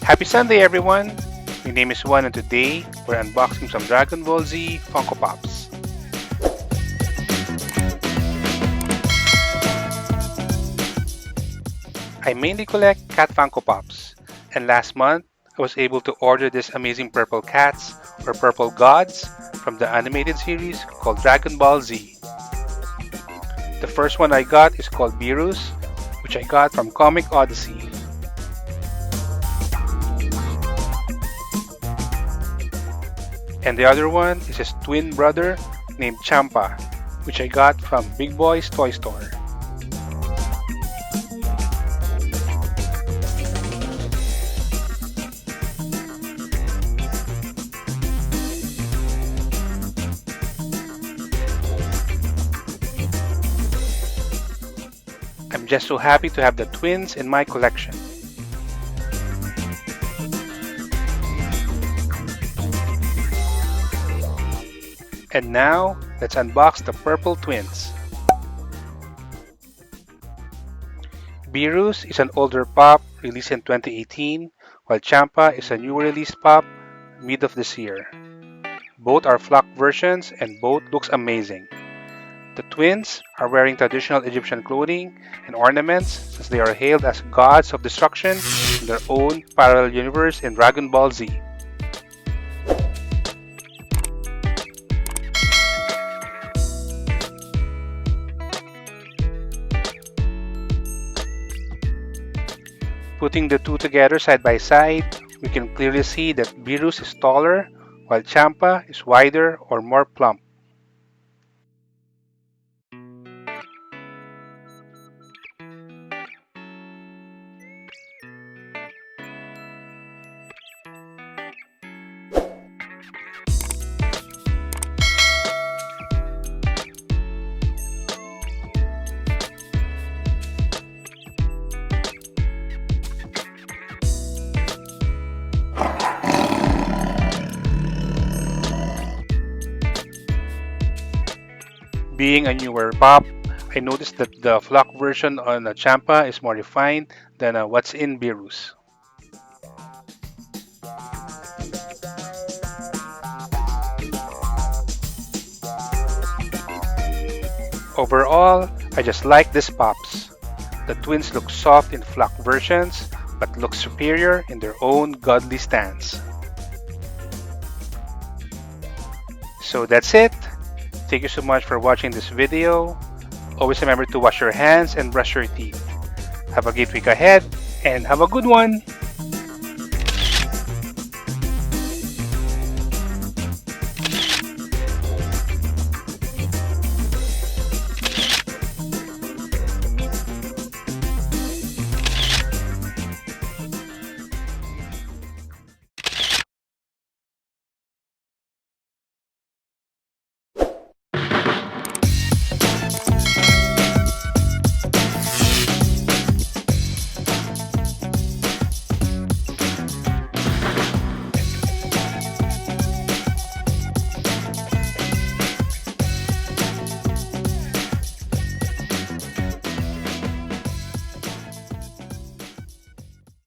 Happy Sunday, everyone! My name is Juan and today we're unboxing some Dragon Ball Z Funko Pops. I mainly collect cat Funko Pops, and last month I was able to order these amazing purple cats or purple gods from the animated series called Dragon Ball Z. The first one I got is called Beerus, which I got from Comic Odyssey. And the other one is his twin brother named Champa, which I got from Big Boy's Toy Store. I'm just so happy to have the twins in my collection. And now, let's unbox the purple twins. Beerus is an older pop released in 2018, while Champa is a new release pop mid of this year. Both are flock versions and both looks amazing. The twins are wearing traditional Egyptian clothing and ornaments since they are hailed as gods of destruction in their own parallel universe in Dragon Ball Z. Putting the two together side by side, we can clearly see that Beerus is taller while Champa is wider or more plump. Being a newer pop, I noticed that the flock version on the Champa is more refined than what's in Beerus. Overall, I just like these pops. The twins look soft in flock versions, but look superior in their own godly stance. So that's it. Thank you so much for watching this video. Always remember to wash your hands and brush your teeth. Have a great week ahead and have a good one!